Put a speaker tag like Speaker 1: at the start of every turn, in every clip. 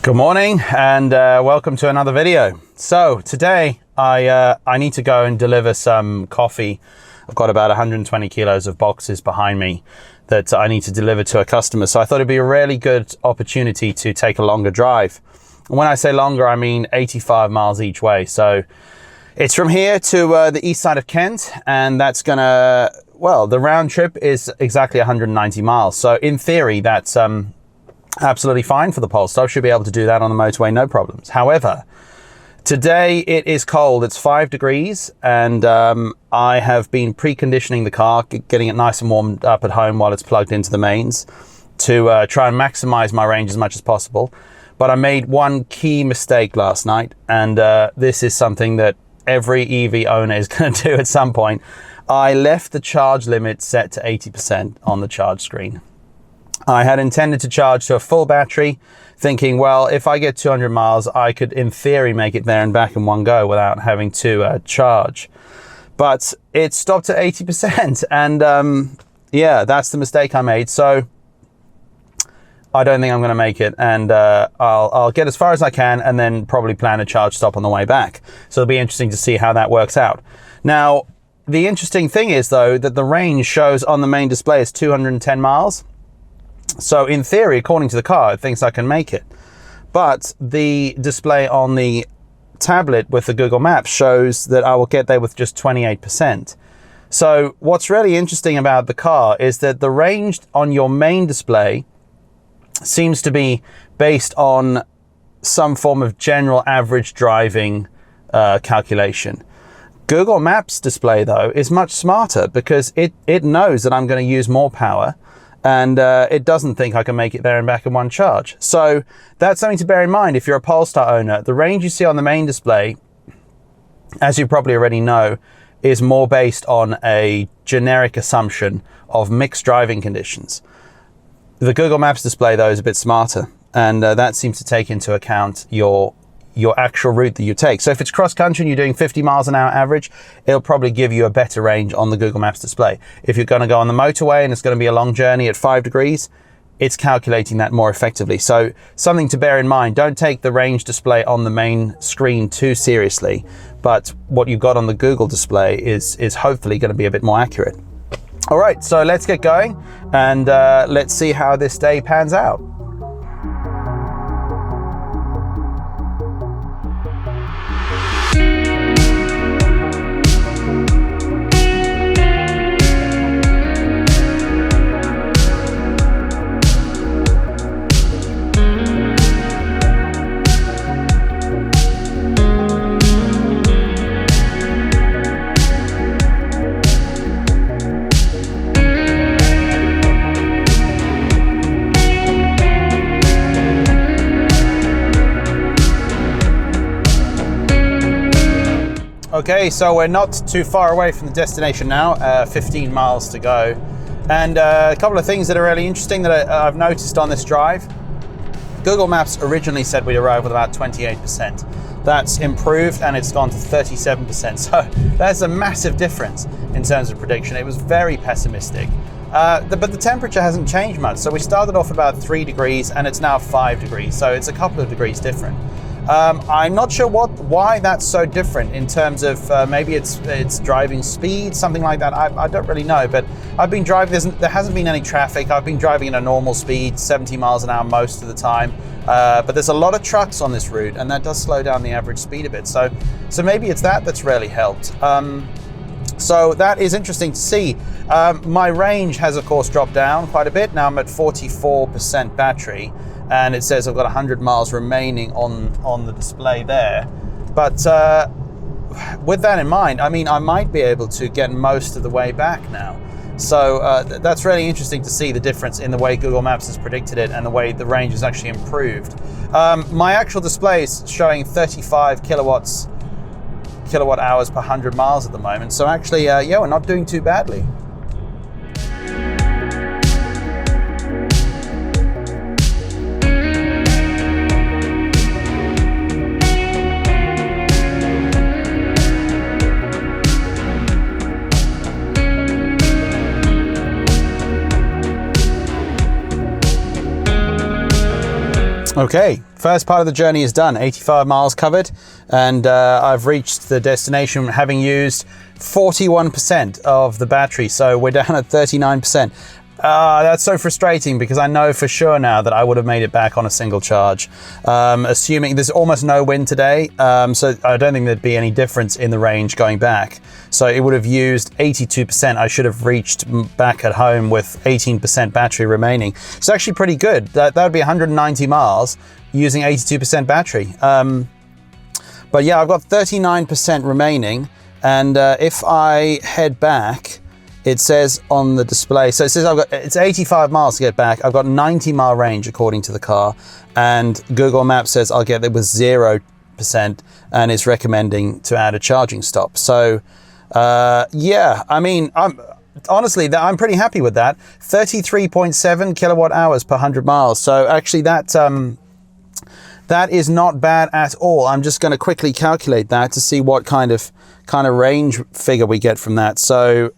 Speaker 1: Good morning and welcome to another video. So today I need to go and deliver some coffee. I've got about 120 kilos of boxes behind me that I need to deliver to a customer. So I thought it'd be a really good opportunity to take a longer drive. And when I say longer, I mean 85 miles each way. So it's from here to the east side of Kent, and that's gonna, well, the round trip is exactly 190 miles. So in theory, that's absolutely fine for the Polestar. Should be able to do that on the motorway, no problems. However, today it is cold. It's 5 degrees, and I have been preconditioning the car, getting it nice and warmed up at home while it's plugged into the mains to try and maximize my range as much as possible. But I made one key mistake last night, and this is something that every EV owner is going to do at some point. I left the charge limit set to 80% on the charge screen. I had intended to charge to a full battery, thinking, well, if I get 200 miles, I could, in theory, make it there and back in one go without having to charge. But it stopped at 80%, and yeah, that's the mistake I made. So I don't think I'm going to make it, and I'll get as far as I can and then probably plan a charge stop on the way back. So it'll be interesting to see how that works out. Now, the interesting thing is, though, that the range shows on the main display is 210 miles. So in theory, according to the car, it thinks I can make it. But the display on the tablet with the Google Maps shows that I will get there with just 28%. So what's really interesting about the car is that the range on your main display seems to be based on some form of general average driving calculation. Google Maps display, though, is much smarter because it knows that I'm going to use more power, and it doesn't think I can make it there and back in one charge. So that's something to bear in mind if you're a Polestar owner. The range you see on the main display, as you probably already know, is more based on a generic assumption of mixed driving conditions. The Google Maps display, though, is a bit smarter, and that seems to take into account your actual route that you take. So if it's cross country and you're doing 50 miles an hour average, it'll probably give you a better range on the Google Maps display. If you're going to go on the motorway and it's going to be a long journey at 5 degrees, it's calculating that more effectively. So something to bear in mind, don't take the range display on the main screen too seriously, but what you've got on the Google display is hopefully going to be a bit more accurate. All right, so let's get going and let's see how this day pans out. Okay, so we're not too far away from the destination now, 15 miles to go. And a couple of things that are really interesting that I've noticed on this drive. Google Maps originally said we'd arrive with about 28%. That's improved and it's gone to 37%. So that's a massive difference in terms of prediction. It was very pessimistic. But the temperature hasn't changed much. So we started off about 3 degrees and it's now 5 degrees. So it's a couple of degrees different. I'm not sure why that's so different in terms of maybe it's driving speed, something like that. I don't really know, but I've been driving, there hasn't been any traffic. I've been driving at a normal speed, 70 miles an hour most of the time. But there's a lot of trucks on this route, and that does slow down the average speed a bit. So maybe it's that's really helped. So that is interesting to see. My range has, of course, dropped down quite a bit. Now I'm at 44% battery. And it says I've got 100 miles remaining on the display there. But with that in mind, I mean, I might be able to get most of the way back now. So that's really interesting to see the difference in the way Google Maps has predicted it and the way the range has actually improved. My actual display is showing 35 kilowatt hours per 100 miles at the moment. So actually, yeah, we're not doing too badly. Okay, first part of the journey is done, 85 miles covered, and I've reached the destination having used 41% of the battery, so we're down at 39%. That's so frustrating because I know for sure now that I would have made it back on a single charge. Assuming there's almost no wind today, so I don't think there'd be any difference in the range going back. So it would have used 82%. I should have reached back at home with 18% battery remaining. It's actually pretty good. That would be 190 miles using 82% battery. But yeah, I've got 39% remaining. And if I head back, it says on the display, so it says it's 85 miles to get back. I've got 90-mile range according to the car, and Google Maps says I'll get there with 0%, and it's recommending to add a charging stop. So yeah, I mean, I'm pretty happy with that. 33.7 kilowatt hours per 100 miles. So actually that is not bad at all. I'm just going to quickly calculate that to see what kind of range figure we get from that. So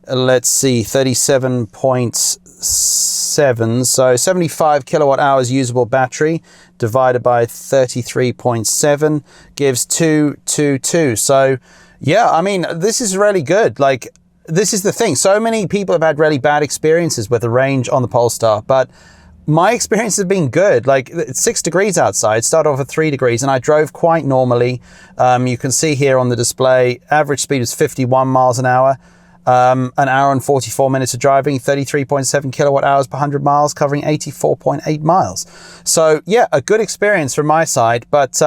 Speaker 1: let's see, 37.7, so 75 kilowatt hours usable battery divided by 33.7 gives 222. So yeah, I mean, this is really good. Like, this is the thing, so many people have had really bad experiences with the range on the Polestar, but my experience has been good. Like, it's 6 degrees outside, started off at 3 degrees, and I drove quite normally. You can see here on the display, average speed is 51 miles an hour, an hour and 44 minutes of driving, 33.7 kilowatt hours per 100 miles, covering 84.8 miles. So yeah, a good experience from my side, but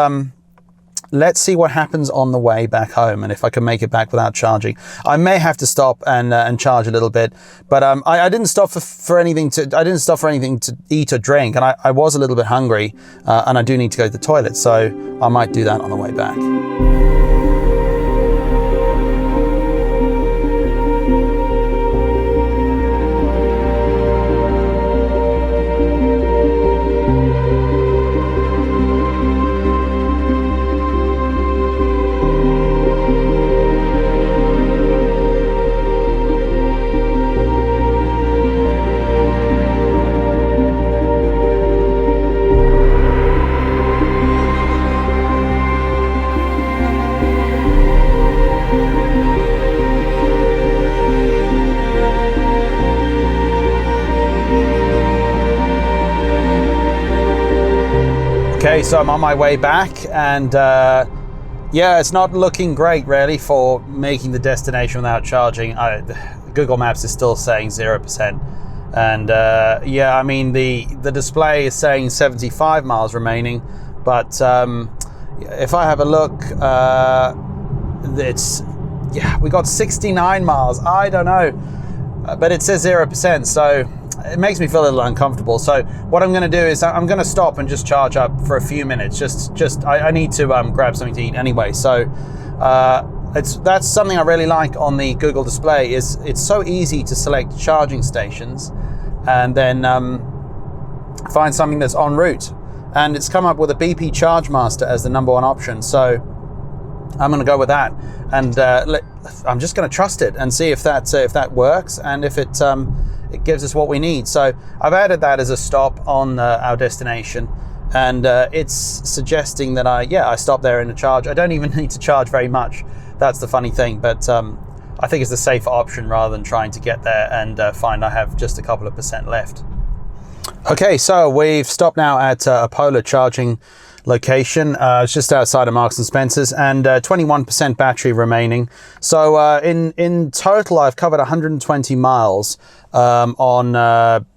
Speaker 1: let's see what happens on the way back home and if I can make it back without charging. I may have to stop and charge a little bit, but I didn't stop for anything to eat or drink, and I was a little bit hungry, and I do need to go to the toilet, so I might do that on the way back. Okay, so I'm on my way back, and yeah, it's not looking great really for making the destination without charging. Google Maps is still saying 0%, and yeah, I mean the display is saying 75 miles remaining, but if I have a look, we got 69 miles. I don't know, but it says 0%, so it makes me feel a little uncomfortable. So what I'm going to do is I'm going to stop and just charge up for a few minutes. I need to grab something to eat anyway. So that's something I really like on the Google display, is it's so easy to select charging stations and then find something that's en route. And it's come up with a BP Charge Master as the #1 option. So I'm going to go with that, and I'm just going to trust it and see if that works, and if it gives us what we need. So I've added that as a stop on our destination, and it's suggesting that I stop there in a charge. I don't even need to charge very much. That's the funny thing, but I think it's the safer option rather than trying to get there and find I have just a couple of percent left. Okay, so we've stopped now at a Polar charging location. It's just outside of Marks and Spencer's, and 21% battery remaining. So in total, I've covered 120 miles on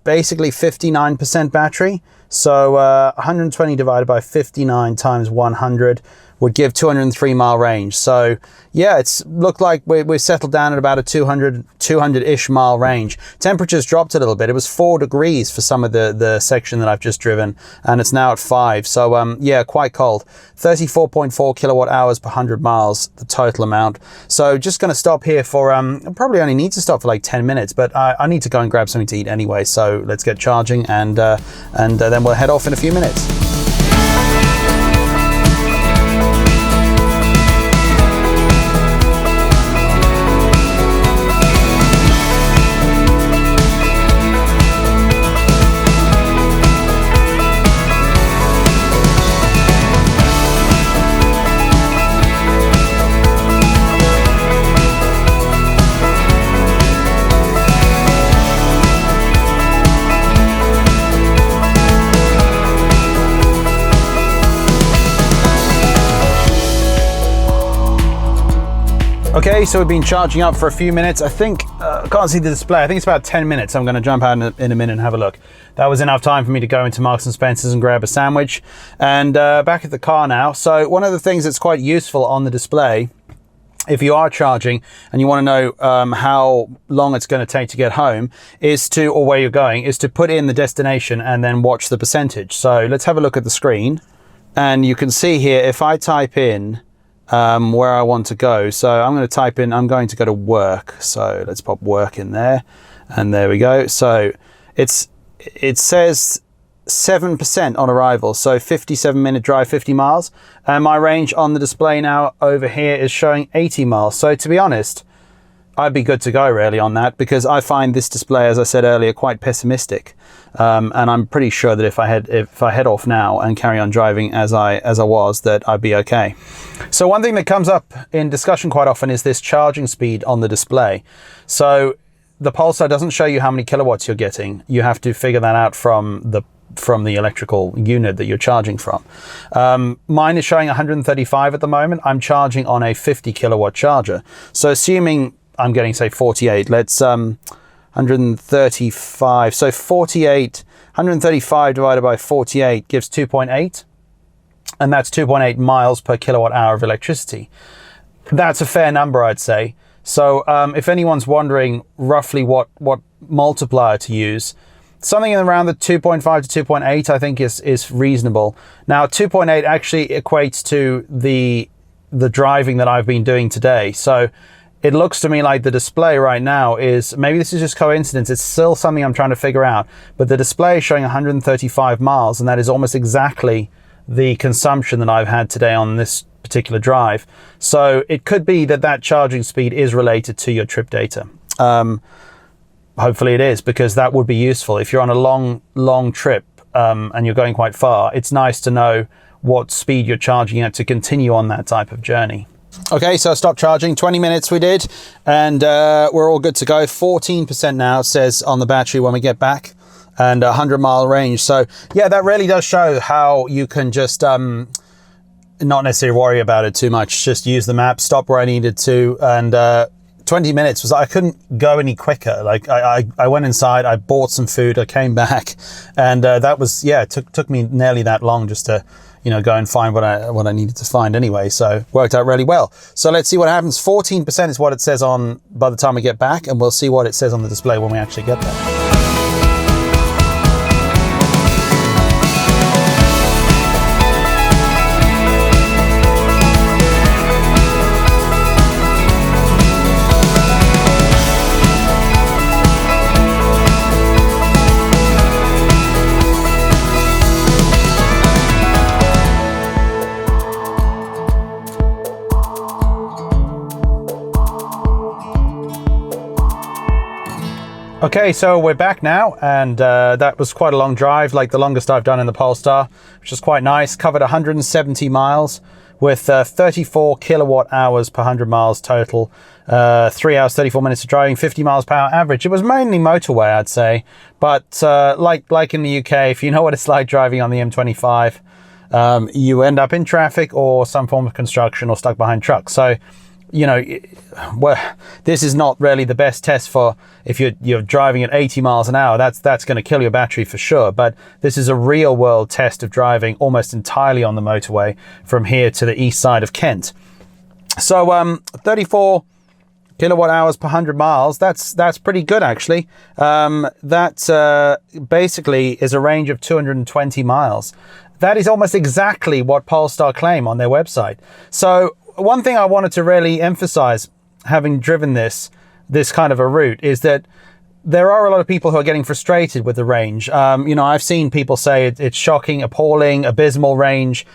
Speaker 1: basically 59% battery. So 120 divided by 59 times 100 would give 203-mile range. So yeah, it's looked like we've settled down at about a 200-ish mile range. Temperatures dropped a little bit. It was 4 degrees for some of the section that I've just driven, and it's now at 5. So yeah, quite cold. 34.4 kilowatt hours per 100 miles, the total amount. So just going to stop here for probably only need to stop for like 10 minutes, but I need to go and grab something to eat anyway. So let's get charging, and then we'll head off in a few minutes. Okay, so we've been charging up for a few minutes. I think, I can't see the display. I think it's about 10 minutes. I'm going to jump out in a minute and have a look. That was enough time for me to go into Marks and Spencer's and grab a sandwich. And back at the car now. So one of the things that's quite useful on the display, if you are charging and you want to know how long it's going to take to get home, or where you're going, is to put in the destination and then watch the percentage. So let's have a look at the screen. And you can see here, if I type in where I want to go. So I'm going to type in, I'm going to go to work. So let's pop work in there. And there we go. So it says 7% on arrival. So 57-minute drive, 50 miles. And my range on the display now over here is showing 80 miles. So to be honest, I'd be good to go really on that, because I find this display, as I said earlier, quite pessimistic. And I'm pretty sure that if I head off now and carry on driving as I was, that I'd be okay. So one thing that comes up in discussion quite often is this charging speed on the display. So the Polestar doesn't show you how many kilowatts you're getting. You have to figure that out from the electrical unit that you're charging from. Mine is showing 135 at the moment. I'm charging on a 50 kilowatt charger. So assuming I'm getting, say, 48, let's 135. So 135 divided by 48 gives 2.8. And that's 2.8 miles per kilowatt hour of electricity. That's a fair number, I'd say. So if anyone's wondering roughly what multiplier to use, something in around the 2.5 to 2.8, I think is reasonable. Now, 2.8 actually equates to the driving that I've been doing today. So it looks to me like the display right now is, maybe this is just coincidence, it's still something I'm trying to figure out, but the display is showing 135 miles, and that is almost exactly the consumption that I've had today on this particular drive. So it could be that charging speed is related to your trip data. Hopefully it is, because that would be useful. If you're on a long trip and you're going quite far, it's nice to know what speed you're charging at to continue on that type of journey. Okay, so I stopped charging, 20 minutes we did, and we're all good to go. 14% now, it says on the battery when we get back, and 100-mile range. So yeah, that really does show how you can just not necessarily worry about it too much. Just use the map, stop where I needed to, and 20 minutes was, I couldn't go any quicker. Like I went inside, I bought some food, I came back, and that was, yeah, it took me nearly that long just to, go and find what I needed to find anyway. So worked out really well. So let's see what happens. 14% is what it says on by the time we get back, and we'll see what it says on the display when we actually get there. Okay, so we're back now, and that was quite a long drive, like the longest I've done in the Polestar, which is quite nice. Covered 170 miles with 34 kilowatt hours per 100 miles total. 3 hours, 34 minutes of driving, 50 miles per hour average. It was mainly motorway, I'd say, but like in the UK, if you know what it's like driving on the M25, you end up in traffic or some form of construction or stuck behind trucks. So well, this is not really the best test for if you're driving at 80 miles an hour. That's going to kill your battery for sure. But this is a real world test of driving almost entirely on the motorway from here to the east side of Kent. So 34 kilowatt hours per 100 miles. That's pretty good actually. That basically is a range of 220 miles. That is almost exactly what Polestar claim on their website. So one thing I wanted to really emphasize, having driven this kind of a route, is that there are a lot of people who are getting frustrated with the range. I've seen people say it's shocking, appalling, abysmal range.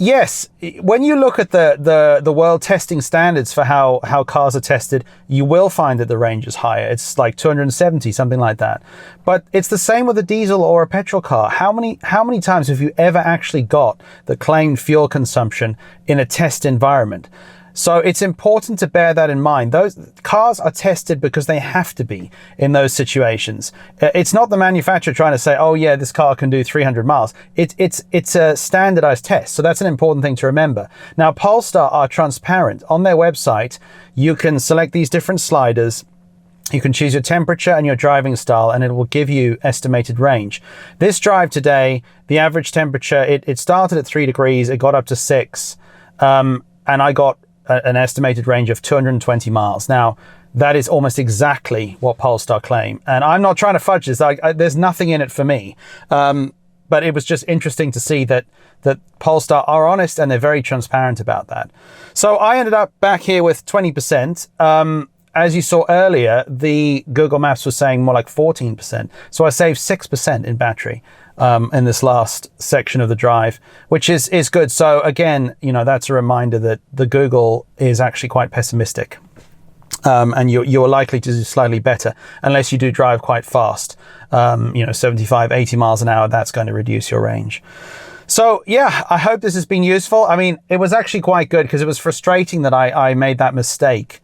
Speaker 1: Yes, when you look at the world testing standards for how cars are tested, you will find that the range is higher. It's like 270, something like that. But it's the same with a diesel or a petrol car. How many times have you ever actually got the claimed fuel consumption in a test environment? So it's important to bear that in mind. Those cars are tested because they have to be in those situations. It's not the manufacturer trying to say, oh yeah, this car can do 300 miles. It's a standardized test. So that's an important thing to remember. Now, Polestar are transparent. On their website, you can select these different sliders. You can choose your temperature and your driving style, and it will give you estimated range. This drive today, the average temperature, it started at 3 degrees, it got up to 6, and I got an estimated range of 220 miles. Now, that is almost exactly what Polestar claim. And I'm not trying to fudge this. There's nothing in it for me. But it was just interesting to see that Polestar are honest and they're very transparent about that. So I ended up back here with 20%. As you saw earlier, the Google Maps was saying more like 14%. So I saved 6% in battery in this last section of the drive, which is good. So again, you know, that's a reminder that the Google is actually quite pessimistic. And you're likely to do slightly better unless you do drive quite fast. 75, 80 miles an hour, that's going to reduce your range. So yeah, I hope this has been useful. I mean, it was actually quite good because it was frustrating that I made that mistake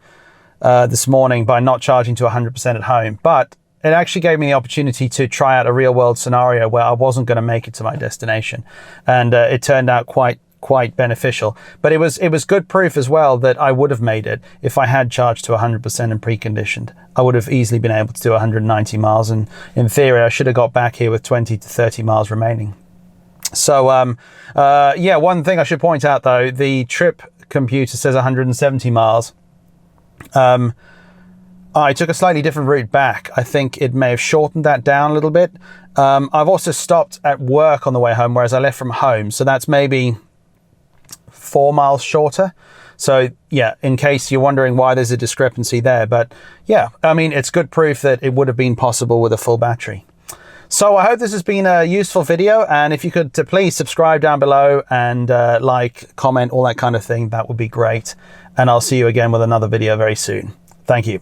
Speaker 1: this morning by not charging to 100% at home. But it actually gave me the opportunity to try out a real world scenario where I wasn't going to make it to my destination. And it turned out quite beneficial. But it was good proof as well that I would have made it if I had charged to 100% and preconditioned. I would have easily been able to do 190 miles. And in theory, I should have got back here with 20 to 30 miles remaining. So, yeah, one thing I should point out though, the trip computer says 170 miles. I took a slightly different route back. I think it may have shortened that down a little bit. I've also stopped at work on the way home, whereas I left from home. So that's maybe 4 miles shorter. So yeah, in case you're wondering why there's a discrepancy there. But yeah, I mean, it's good proof that it would have been possible with a full battery. So I hope this has been a useful video. And if you could please subscribe down below and like, comment, all that kind of thing, that would be great. And I'll see you again with another video very soon. Thank you.